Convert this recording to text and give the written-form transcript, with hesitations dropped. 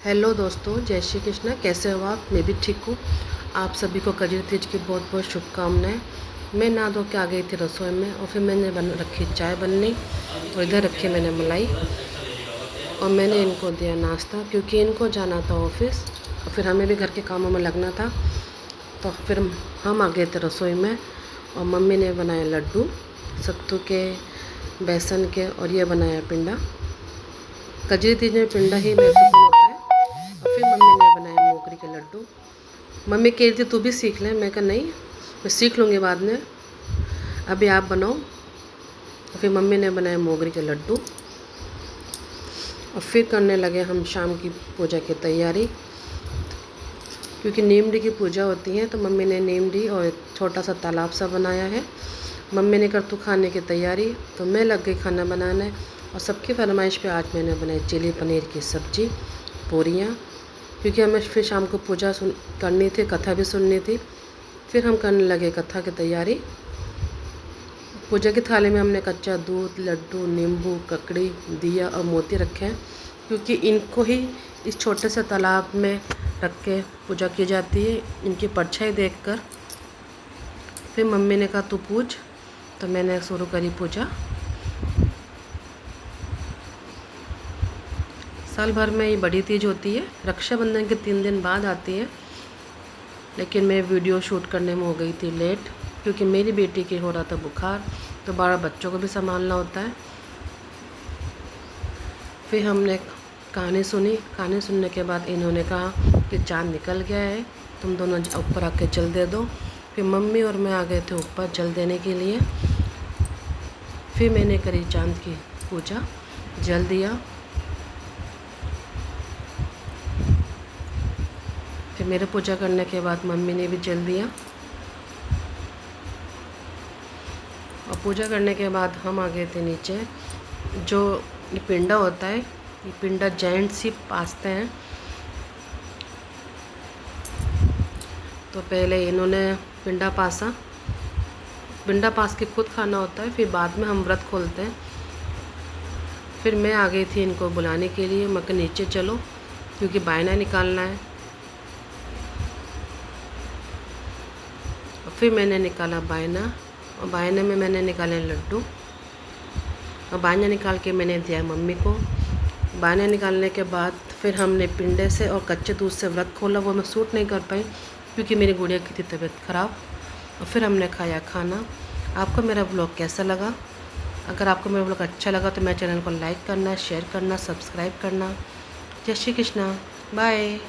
Hello दोस्तों, जय श्री कृष्ण। कैसे हो आप? मैं भी ठीक हूँ। आप सभी को कजरी तीज की बहुत बहुत शुभकामनाएं। मैं नहा धो के आ गई थी रसोई में और फिर मैंने रखी चाय बननी और इधर रखी मैंने मलाई और मैंने इनको दिया नाश्ता क्योंकि इनको जाना था ऑफिस और फिर हमें भी घर के कामों में लगना था। तो फिर हम आ गए थे रसोई में और मम्मी ने बनाए लड्डू सत्तू के, बेसन के और ये बनाया पिंडा। कजरी तीज में पिंडा ही महत्वपूर्ण होता है। और फिर मम्मी ने बनाए मोगरी के लड्डू। मम्मी कह रही थी तू भी सीख ले, मैं कहा नहीं, मैं सीख लूँगी बाद में, अभी आप बनाओ। और फिर मम्मी ने बनाए मोगरी के लड्डू और फिर करने लगे हम शाम की पूजा की तैयारी। क्योंकि नीमड़ी की पूजा होती है तो मम्मी ने नीमड़ी और एक छोटा सा तालाब सा बनाया है। मम्मी ने कर तू खाने की तैयारी, तो मैं लग गई खाना बनाने। और सबकी फरमाइश पे आज मैंने बनाई चिली पनीर की सब्ज़ी, पूरियाँ, क्योंकि हमें फिर शाम को पूजा करनी थी, कथा भी सुननी थी। फिर हम करने लगे कथा की तैयारी। पूजा की थाली में हमने कच्चा दूध, लड्डू, नींबू, ककड़ी, दिया और मोती रखे हैं, क्योंकि इनको ही इस छोटे से तालाब में रख के पूजा की जाती है, इनकी परछाई देखकर। फिर मम्मी ने कहा तू पूज, तो मैंने शुरू करी पूजा। साल भर में ये बड़ी तीज होती है, रक्षाबंधन के 3 दिन बाद आती है, लेकिन मैं वीडियो शूट करने में हो गई थी लेट, क्योंकि मेरी बेटी के हो रहा था बुखार, तो 12 बच्चों को भी संभालना होता है। फिर हमने कहानी सुनी। कहानी सुनने के बाद इन्होंने कहा कि चाँद निकल गया है, तुम दोनों ऊपर आके जल दे दो। फिर मम्मी और मैं आ गए थे ऊपर जल देने के लिए। फिर मैंने करी चाँद की पूजा, जल दिया। फिर मेरे पूजा करने के बाद मम्मी ने भी जल दिया और पूजा करने के बाद हम आ गए थे नीचे। जो ये पिंडा होता है, ये पिंडा जेंट्स ही पासते हैं। तो पहले इन्होंने पिंडा पासा, पिंडा पास के खुद खाना होता है, फिर बाद में हम व्रत खोलते हैं। फिर मैं आ गई थी इनको बुलाने के लिए, मैं कहा नीचे चलो क्योंकि बायना निकालना है। और फिर मैंने निकाला बायना और बायने में मैंने निकाले लड्डू और बायना निकाल के मैंने दिया मम्मी को। बायना निकालने के बाद फिर हमने पिंडे से और कच्चे दूध से व्रत खोला। वो मैं शूट नहीं कर पाई क्योंकि मेरी गुड़िया की थी तबीयत ख़राब। और फिर हमने खाया खाना। आपको मेरा ब्लॉग कैसा लगा? अगर आपको मेरा ब्लॉग अच्छा लगा तो मेरे चैनल को लाइक करना, शेयर करना, सब्सक्राइब करना। जय श्री कृष्णा, बाय।